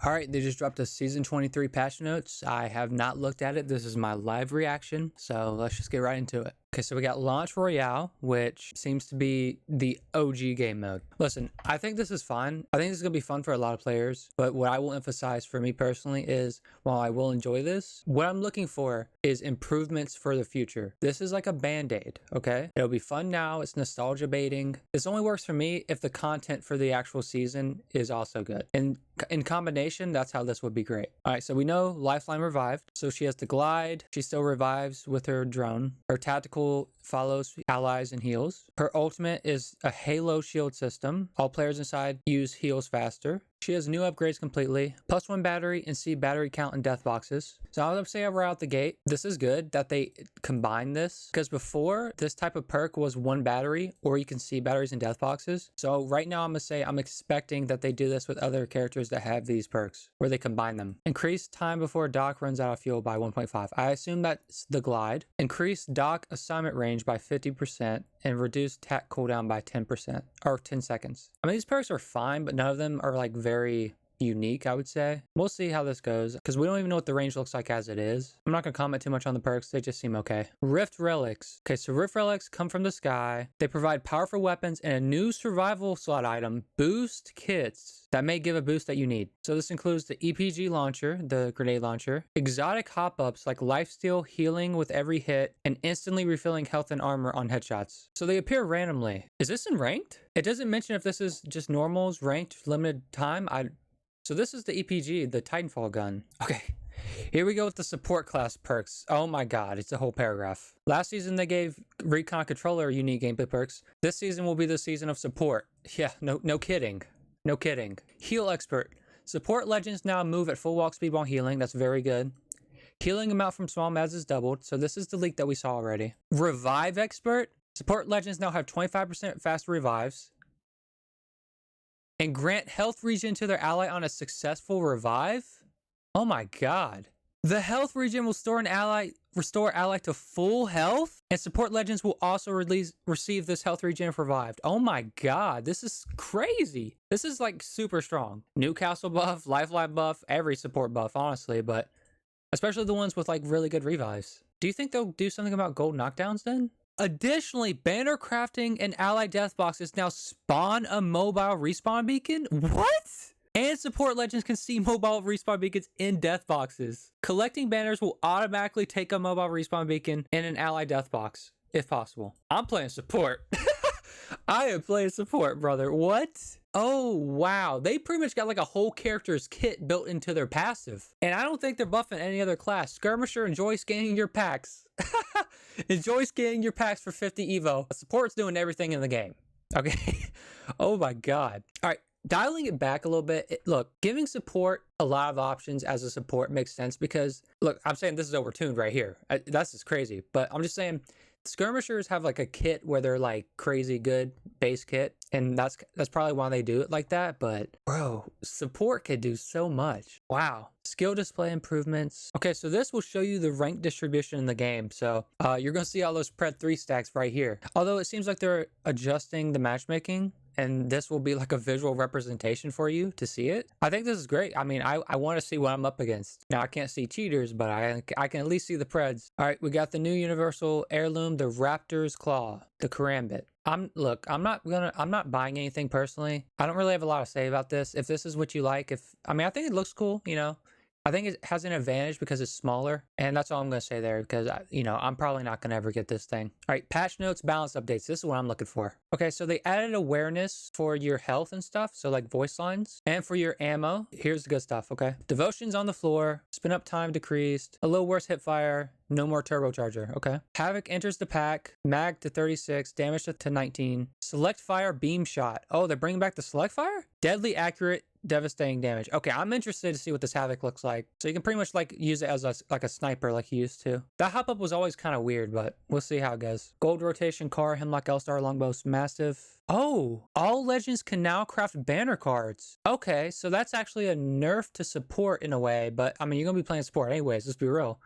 All right, they just dropped a season 23 patch notes. I have not looked at it. This is my live reaction, so let's just get right into it. Okay, so we got Launch Royale, which seems to be the OG game mode. Listen, I think this is fun. I think this is going to be fun for a lot of players, but what I will emphasize for me personally is, while I will enjoy this, what I'm looking for is improvements for the future. This is like a band-aid, okay? It'll be fun now. It's nostalgia baiting. This only works for me if the content for the actual season is also good. And in combination, that's how this would be great. All right, so we know Lifeline revived, so she has to glide. She still revives with her drone. Her tactical follows allies and heals. Her ultimate is a halo shield system. All players inside use heals faster. She has new upgrades completely. +1 battery and C battery count in death boxes. So I would say we're out the gate. This is good that they combine this, because before this type of perk was 1 battery, or you can see batteries in death boxes. So right now I'm gonna say I'm expecting that they do this with other characters that have these perks, where they combine them. Increase time before dock runs out of fuel by 1.5. I assume that's the glide. Increase dock assignment range by 50% and reduce tac cooldown by 10% or 10 seconds. I mean, these perks are fine, but none of them are like very unique, I would say. We'll see how this goes, because we don't even know what the range looks like as it is. I'm not gonna comment too much on the perks. They just seem okay. Rift Relics. Okay, so Rift Relics come from the sky. They provide powerful weapons and a new survival slot item, boost kits, that may give a boost that you need. So this includes the EPG launcher, the grenade launcher, exotic hop-ups like lifesteal, healing with every hit, and instantly refilling health and armor on headshots. So they appear randomly. Is this in ranked? It doesn't mention if this is just normals, ranked, limited time. So this is the EPG, the Titanfall gun. Okay, here we go with the support class perks. Oh my god, it's a whole paragraph. Last season they gave Recon Controller unique gameplay perks. This season will be the season of support. Yeah, no kidding. No kidding. Heal Expert. Support legends now move at full walk speed while healing. That's very good. Healing amount from small meds is doubled. So this is the leak that we saw already. Revive Expert. Support legends now have 25% faster revives. And grant health regen to their ally on a successful revive? Oh my god. The health regen will restore ally to full health, and support legends will also receive this health regen if revived. Oh my god, this is crazy. This is like super strong. Newcastle buff, lifeline buff, every support buff, honestly, but especially the ones with like really good revives. Do you think they'll do something about gold knockdowns then? Additionally, banner crafting and ally death boxes now spawn a mobile respawn beacon? What? And support legends can see mobile respawn beacons in death boxes. Collecting banners will automatically take a mobile respawn beacon in an ally death box, if possible. I'm playing support. I am playing support, brother. What? Oh, wow. They pretty much got like a whole character's kit built into their passive. And I don't think they're buffing any other class. Skirmisher, enjoy scanning your packs. Enjoy scanning your packs for 50 Evo. Support's doing everything in the game. Okay. Oh my god. All right. Dialing it back a little bit. Look, giving support a lot of options as a support makes sense, because look, I'm saying this is overtuned right here. That's just crazy. But I'm just saying, skirmishers have like a kit where they're like crazy good base kit, and that's probably why they do it like that. But bro, support could do so much. Wow. Skill display improvements. Okay, so this will show you the rank distribution in the game. So you're gonna see all those pred 3 stacks right here. Although it seems like they're adjusting the matchmaking, and this will be like a visual representation for you to see it. I think this is great. I mean, I want to see what I'm up against. Now, I can't see cheaters, but I can at least see the preds. All right, we got the new universal heirloom, the Raptor's Claw, the Karambit. I'm not buying anything personally. I don't really have a lot to say about this. If this is what you like, I think it looks cool, you know. I think it has an advantage because it's smaller, and that's all I'm going to say there, because, I'm probably not going to ever get this thing. All right, patch notes, balance updates. This is what I'm looking for. Okay, so they added awareness for your health and stuff, so like voice lines, and for your ammo. Here's the good stuff, okay? Devotion's on the floor, spin up time decreased, a little worse hip fire, no more turbocharger, okay? Havoc enters the pack, mag to 36, damage to 19, select fire, beam shot. Oh, they're bringing back the select fire? Deadly accurate, devastating damage. Okay, I'm interested to see what this Havoc looks like. So you can pretty much like use it as a sniper like you used to. That hop up was always kind of weird, but we'll see how it goes. Gold rotation car, Hemlock L-Star, Longbow, massive. Oh, all legends can now craft banner cards. Okay, so that's actually a nerf to support in a way, but I mean, you're gonna be playing support anyways, let's be real.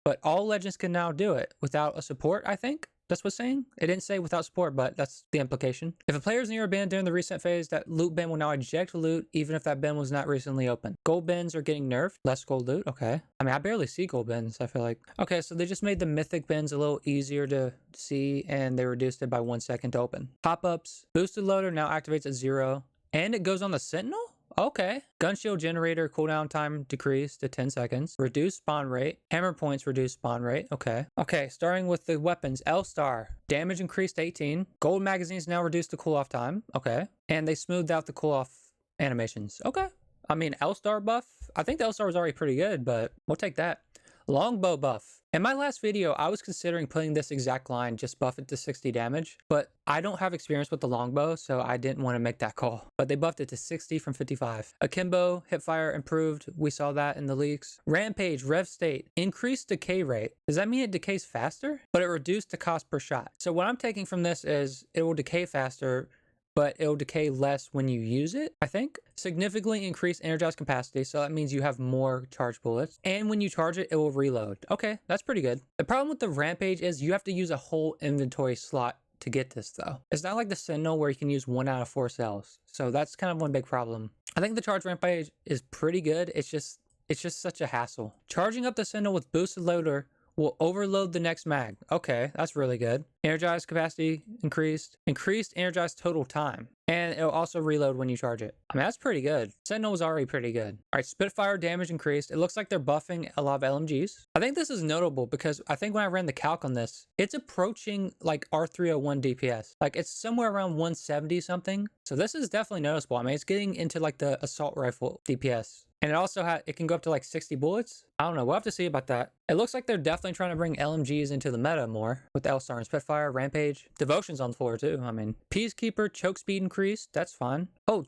But all legends can now do it without a support, I think. that's what's saying. It didn't say without support, but that's the implication. If a player is near a bin during the reset phase, that loot bin will now eject loot even if that bin was not recently opened. Gold bins are getting nerfed. Less gold loot. Okay. I mean, I barely see gold bins, I feel like. Okay, so they just made the mythic bins a little easier to see, and they reduced it by 1 second to open. Pop-ups. Boosted loader now activates at 0, and it goes on the sentinel? Okay. Gun shield generator cooldown time decreased to 10 seconds. Reduced spawn rate. Hammer points reduced spawn rate. Okay. Okay, starting with the weapons. L-Star. Damage increased to 18. Gold magazines now reduced the cool-off time. Okay. And they smoothed out the cool-off animations. Okay. I mean, L-Star buff. I think the L-Star was already pretty good, but we'll take that. Longbow buff. In my last video, I was considering putting this exact line, just buff it to 60 damage, but I don't have experience with the longbow, so I didn't want to make that call. But they buffed it to 60 from 55. Akimbo, hipfire improved. We saw that in the leaks. Rampage, rev state, increased decay rate. Does that mean it decays faster? But it reduced the cost per shot. So what I'm taking from this is it will decay faster, but it'll decay less when you use it, I think. Significantly increased energized capacity, so that means you have more charged bullets. And when you charge it, it will reload. Okay, that's pretty good. The problem with the Rampage is you have to use a whole inventory slot to get this though. It's not like the Sentinel where you can use 1 out of 4 cells. So that's kind of one big problem. I think the charge Rampage is pretty good. It's just such a hassle. Charging up the Sentinel with boosted loader will overload the next mag. Okay, that's really good. Energized capacity increased. Increased energized total time. And it'll also reload when you charge it. I mean, that's pretty good. Sentinel was already pretty good. All right, Spitfire damage increased. It looks like they're buffing a lot of LMGs. I think this is notable because I think when I ran the calc on this, it's approaching like R301 DPS. Like it's somewhere around 170 something. So this is definitely noticeable. I mean, it's getting into like the assault rifle DPS. And it also it can go up to like 60 bullets. I don't know. We'll have to see about that. It looks like they're definitely trying to bring LMGs into the meta more with L-Star and Spitfire, Rampage. Devotion's on the floor too. I mean, Peacekeeper, choke speed increased. That's fine. Oh,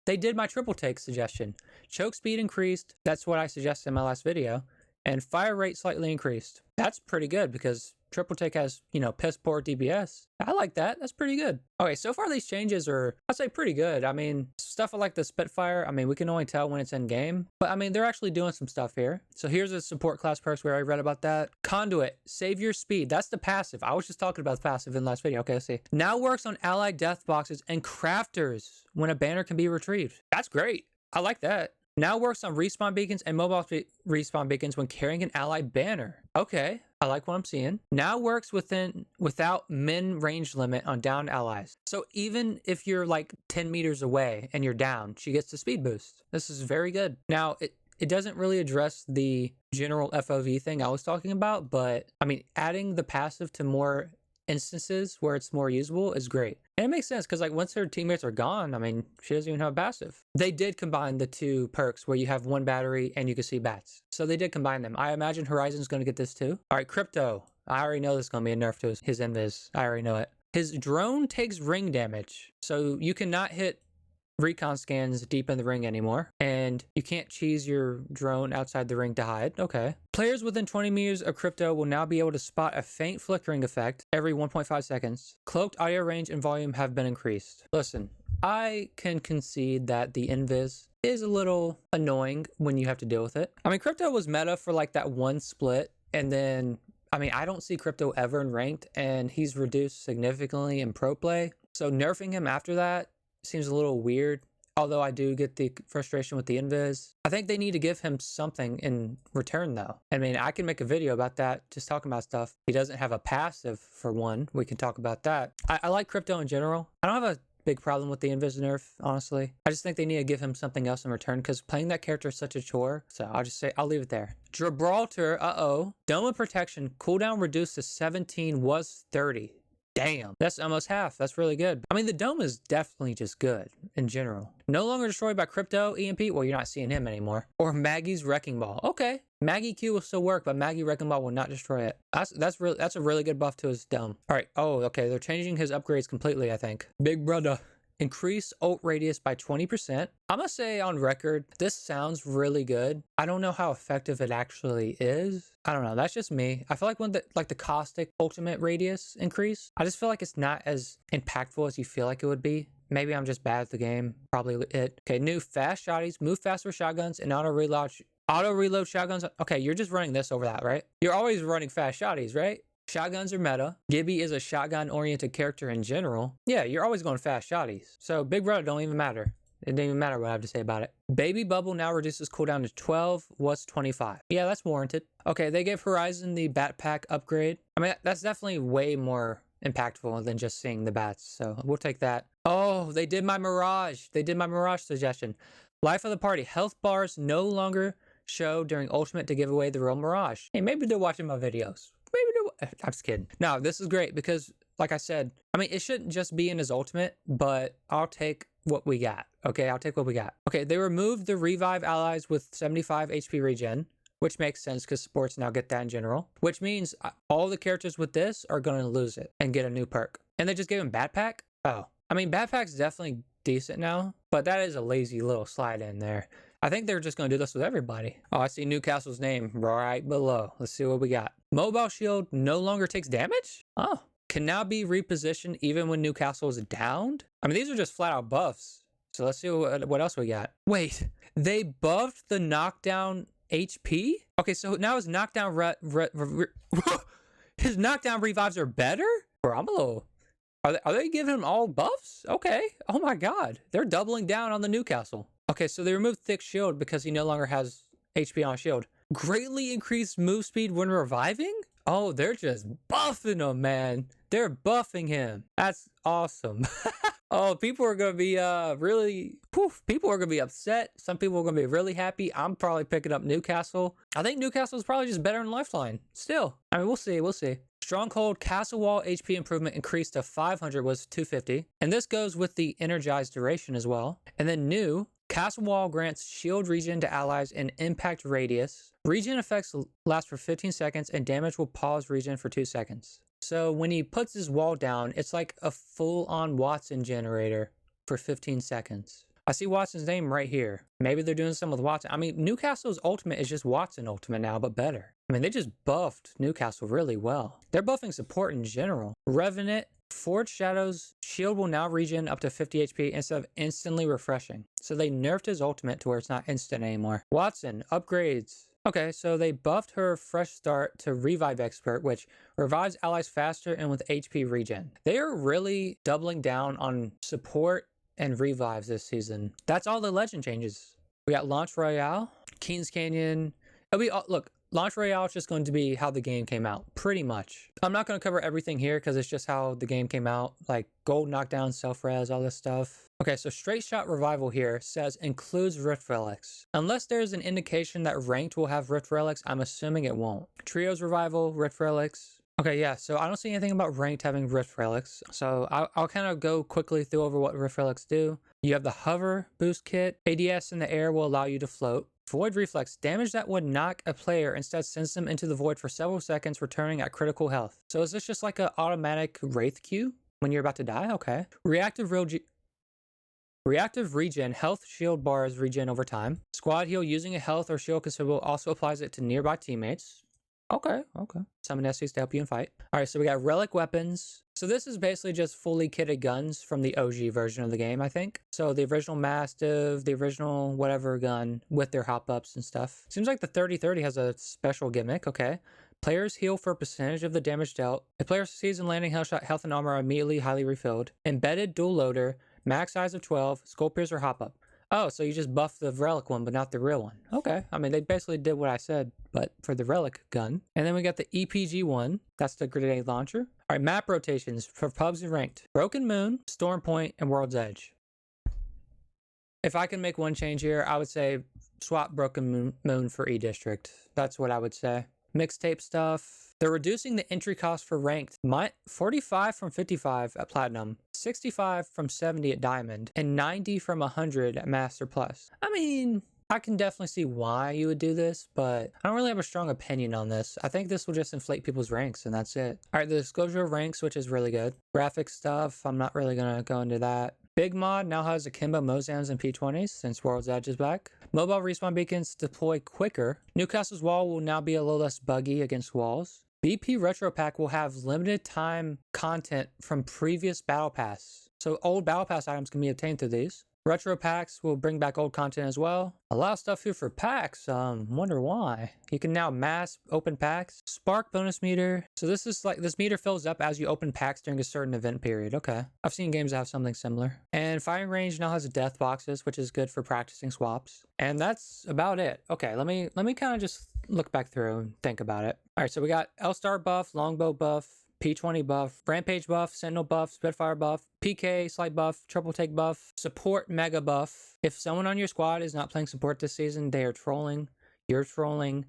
they did my triple take suggestion. Choke speed increased. That's what I suggested in my last video. And fire rate slightly increased. That's pretty good because triple take has, you know, piss poor DPS. I like that. That's pretty good. Okay, so far these changes are, I'd say, pretty good. I mean, stuff like the Spitfire, I mean, we can only tell when it's in game. But I mean, they're actually doing some stuff here. So here's a support class perks where I read about that. Conduit, save your speed. That's the passive. I was just talking about the passive in the last video. Okay, let's see. Now works on allied death boxes and crafters when a banner can be retrieved. That's great. I like that. Now works on respawn beacons and mobile respawn beacons when carrying an allied banner. Okay, I like what I'm seeing. Now works without min range limit on downed allies. So even if you're like 10 meters away and you're down, she gets the speed boost. This is very good. Now, it doesn't really address the general FOV thing I was talking about, but I mean, adding the passive to more instances where it's more usable is great. And it makes sense because like once her teammates are gone, I mean, she doesn't even have a passive. They did combine the two perks where you have 1 battery and you can see bats. So they did combine them. I imagine Horizon's going to get this too. All right, Crypto. I already know this is going to be a nerf to his invis. I already know it. His drone takes ring damage. So you cannot hit recon scans deep in the ring anymore, and you can't cheese your drone outside the ring to hide. Okay. Players within 20 meters of Crypto will now be able to spot a faint flickering effect every 1.5 seconds. Cloaked audio range and volume have been increased. Listen, I can concede that the invis is a little annoying when you have to deal with it. I mean, Crypto was meta for like that one split, and then I mean, I don't see Crypto ever in ranked, and he's reduced significantly in pro play. So nerfing him after that seems a little weird, although I do get the frustration with the invis. I think they need to give him something in return though. I mean, I can make a video about that, just talking about stuff. He doesn't have a passive for one. We can talk about that. I like Crypto in general. I don't have a big problem with the invis nerf, honestly. I just think they need to give him something else in return because playing that character is such a chore. So I'll just say, I'll leave it there. Gibraltar, Dome of Protection, cooldown reduced to 17 was 30. Damn, that's almost half. That's really good. I mean, the dome is definitely just good in general. No longer destroyed by Crypto EMP. Well, you're not seeing him anymore. Or Maggie's Wrecking Ball. Okay, Maggie Q will still work, but Maggie Wrecking Ball will not destroy it. That's a really good buff to his dome. All right. Oh, okay. They're changing his upgrades completely, I think. Big brother. Increase ult radius by 20%. I'm gonna say on record, this sounds really good. I don't know how effective it actually is. I don't know. That's just me. I feel like when the caustic ultimate radius increase, I just feel like it's not as impactful as you feel like it would be. Maybe I'm just bad at the game. Probably it. Okay, new fast shotties, move faster with shotguns, and auto reload shotguns. Okay, you're just running this over that, right? You're always running fast shotties, right? Shotguns are meta. Gibby is a shotgun-oriented character in general. Yeah, you're always going fast shotties. So Big Brother don't even matter. It didn't even matter what I have to say about it. Baby Bubble now reduces cooldown to 12, was 25. Yeah, that's warranted. Okay, they gave Horizon the Bat Pack upgrade. I mean, that's definitely way more impactful than just seeing the bats, so we'll take that. Oh, they did my Mirage. They did my Mirage suggestion. Life of the party. Health bars no longer show during Ultimate to give away the real Mirage. Hey, maybe they're watching my videos. Maybe they're... I'm just kidding. No, this is great because, like I said, I mean, it shouldn't just be in his Ultimate, but I'll take what we got. Okay, I'll take what we got. Okay, they removed the revive allies with 75 HP regen, which makes sense because sports now get that in general, which means all the characters with this are going to lose it and get a new perk. And they just gave him Bat Pack? Oh, I mean, Bat Pack's definitely decent now, but that is a lazy little slide in there. I think they're just going to do this with everybody. Oh, I see Newcastle's name right below. Let's see what we got. Mobile shield no longer takes damage? Oh. Can now be repositioned even when Newcastle is downed? I mean, these are just flat out buffs. So let's see what else we got. Wait, they buffed the knockdown HP? Okay, so now his knockdown his knockdown revives are better? Bro, I'm a little... Are they giving him all buffs? Okay. Oh my god. They're doubling down on the Newcastle. Okay, so they removed Thick Shield because he no longer has HP on shield. Greatly increased move speed when reviving? Oh, they're just buffing him, man. They're buffing him. That's awesome. Oh, people are going to be people are going to be upset. Some people are going to be really happy. I'm probably picking up Newcastle. I think Newcastle is probably just better than Lifeline. Still, I mean, we'll see. We'll see. Stronghold Castle Wall HP improvement increased to 500 was 250. And this goes with the energized duration as well. And then new, Castle Wall grants shield regen to allies and impact radius. Regen effects last for 15 seconds and damage will pause regen for 2 seconds. So when he puts his wall down, it's like a full-on Watson generator for 15 seconds. I see Watson's name right here. Maybe they're doing something with Watson. I mean, Newcastle's ultimate is just Watson ultimate now, but better. I mean, they just buffed Newcastle really well. They're buffing support in general. Revenant, Forged Shadows, shield will now regen up to 50 HP instead of instantly refreshing. So they nerfed his ultimate to where it's not instant anymore. Watson, upgrades. Okay, so they buffed her Fresh Start to Revive Expert, which revives allies faster and with HP regen. They are really doubling down on support and revives this season. That's all the legend changes. We got Launch Royale, Kings Canyon. Look, Launch Royale is just going to be how the game came out, pretty much. I'm not going to cover everything here because it's just how the game came out, like gold knockdown, self-res, all this stuff. Okay, so Straight Shot Revival here says includes Rift Relics. Unless there's an indication that Ranked will have Rift Relics, I'm assuming it won't. Trios Revival, Rift Relics. Okay, yeah, so I don't see anything about Ranked having Rift Relics. So I'll kind of go quickly through over what Rift Relics do. You have the Hover Boost Kit. ADS in the air will allow you to float. Void Reflex, damage that would knock a player instead sends them into the void for several seconds, returning at critical health. So is this just like an automatic Wraith Q when you're about to die? Okay. Reactive regen, health shield bars regen over time. Squad heal using a health or shield consumable also applies it to nearby teammates. Okay. Summon SCs to help you in fight. All right, so we got relic weapons. So this is basically just fully kitted guns from the OG version of the game, I think. So the original Mastiff, the original whatever gun with their hop-ups and stuff. Seems like the 30-30 has a special gimmick, okay. Players heal for a percentage of the damage dealt. If player succeeds in landing health and armor are immediately highly refilled. Embedded dual loader, max size of 12, skull piercer hop-up. Oh, so you just buffed the relic one, but not the real one. Okay. I mean, they basically did what I said, but for the relic gun. And then we got the EPG one. That's the grenade launcher. All right, map rotations for pubs and ranked. Broken Moon, Storm Point, and World's Edge. If I can make one change here, I would say swap Broken Moon for E-District. That's what I would say. Mixtape stuff. They're reducing the entry cost for ranked. 45 from 55 at Platinum, 65 from 70 at Diamond, and 90 from 100 at Master Plus. I mean, I can definitely see why you would do this, but I don't really have a strong opinion on this. I think this will just inflate people's ranks, and that's it. All right, the disclosure of ranks, which is really good. Graphic stuff, I'm not really going to go into that. Big Mod now has Akimbo, Mozams, and P20s since World's Edge is back. Mobile respawn beacons deploy quicker. Newcastle's wall will now be a little less buggy against walls. BP Retro Pack will have limited time content from previous Battle Pass. So old Battle Pass items can be obtained through these. Retro packs will bring back old content as well. A lot of stuff here for packs. Wonder why. You can now mass open packs. Spark bonus meter. So this is like, this meter fills up as you open packs during a certain event period. Okay. I've seen games that have something similar. And firing range now has death boxes, which is good for practicing swaps. And that's about it. Okay, let me kind of just look back through and think about it. All right, so we got L-Star buff, Longbow buff, P20 buff, Rampage buff, Sentinel buff, Spitfire buff, PK, Slight buff, Triple Take buff, Support Mega buff. If someone on your squad is not playing support this season, they are trolling. You're trolling.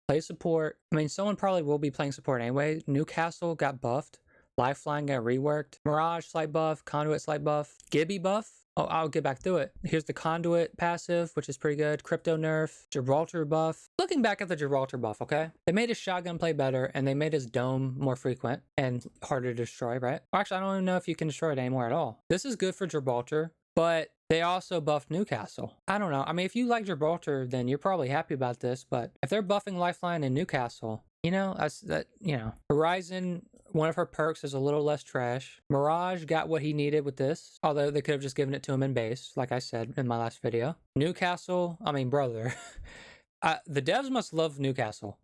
Play support. I mean, someone probably will be playing support anyway. Newcastle got buffed. Lifeline got reworked. Mirage slight buff. Conduit slight buff. Gibby buff. Oh, I'll get back to it. Here's the Conduit passive, which is pretty good. Crypto nerf. Gibraltar buff. Looking back at the Gibraltar buff, okay? They made his shotgun play better, and they made his dome more frequent and harder to destroy, right? Well, actually, I don't even know if you can destroy it anymore at all. This is good for Gibraltar, but they also buffed Newcastle. I don't know. I mean, if you like Gibraltar, then you're probably happy about this, but if they're buffing Lifeline and Newcastle, you know, Horizon, one of her perks is a little less trash. Mirage got what he needed with this, although they could have just given it to him in base, like I said in my last video. Newcastle, I mean, brother. The devs must love Newcastle.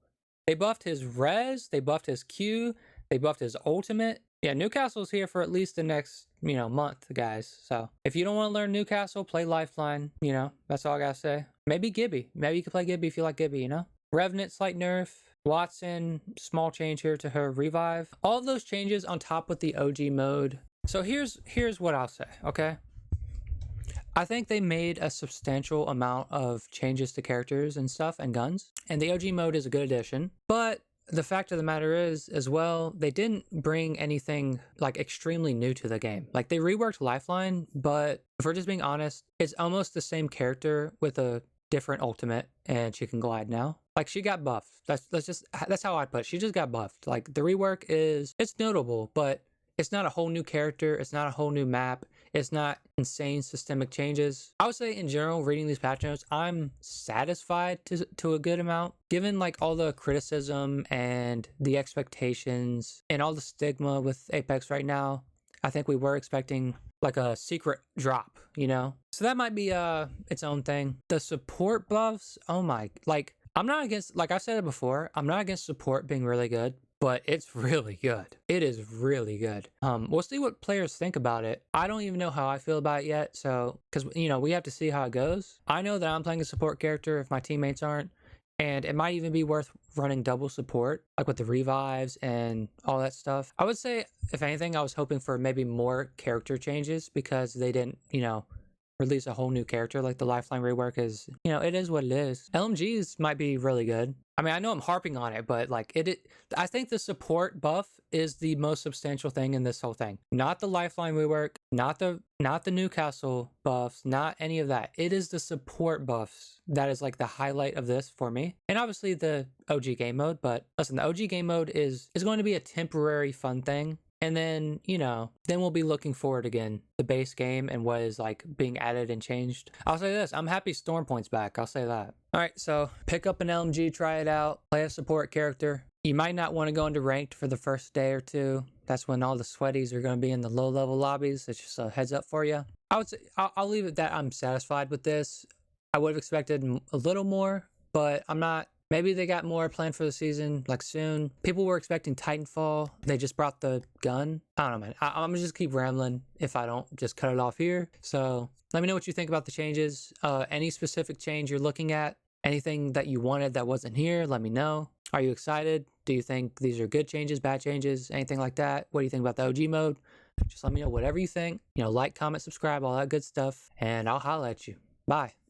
They buffed his res, they buffed his Q, they buffed his ultimate. Yeah, Newcastle's here for at least the next, month, guys. So if you don't want to learn Newcastle, play Lifeline, that's all I gotta say. Maybe Gibby. Maybe you could play Gibby if you like Gibby, Revenant, slight nerf. Watson, small change here to her revive. All of those changes on top with the OG mode. So here's what I'll say, okay? I think they made a substantial amount of changes to characters and stuff and guns, and the OG mode is a good addition. But the fact of the matter is, as well, they didn't bring anything like extremely new to the game. Like, they reworked Lifeline, but if we're just being honest, it's almost the same character with a different ultimate, and she can glide now. Like, she got buffed. That's how I put it. She just got buffed. Like, the rework it's notable, but it's not a whole new character. It's not a whole new map. It's not insane systemic changes. I would say in general, reading these patch notes, I'm satisfied to a good amount. Given like all the criticism and the expectations and all the stigma with Apex right now, I think we were expecting like a secret drop, So that might be its own thing. The support buffs, oh my, like, I'm not against, like I said it before, I'm not against support being really good, but it's really good. It is really good. We'll see what players think about it. I don't even know how I feel about it yet, so, because, we have to see how it goes. I know that I'm playing a support character if my teammates aren't, and it might even be worth running double support, like with the revives and all that stuff. I would say, if anything, I was hoping for maybe more character changes because they didn't, release a whole new character. Like the Lifeline rework is, it is what it is. LMGs might be really good. I mean, I know I'm harping on it, but like I think the support buff is the most substantial thing in this whole thing. Not the Lifeline rework, not the Newcastle buffs, not any of that. It is the support buffs that is like the highlight of this for me. And obviously the OG game mode, but listen, the OG game mode is going to be a temporary fun thing. And then, then we'll be looking forward again, the base game and what is like being added and changed. I'll say this, I'm happy Storm Point's back. I'll say that. All right, so pick up an LMG, try it out, play a support character. You might not want to go into ranked for the first day or two. That's when all the sweaties are going to be in the low level lobbies. It's just a heads up for you. I would say, I'll leave it that I'm satisfied with this. I would have expected a little more, but I'm not. Maybe they got more planned for the season, like soon. People were expecting Titanfall. They just brought the gun. I don't know, man. I'm gonna just keep rambling if I don't just cut it off here. So let me know what you think about the changes. Any specific change you're looking at, anything that you wanted that wasn't here, let me know. Are you excited? Do you think these are good changes, bad changes, anything like that? What do you think about the OG mode? Just let me know whatever you think. Like, comment, subscribe, all that good stuff. And I'll holla at you. Bye.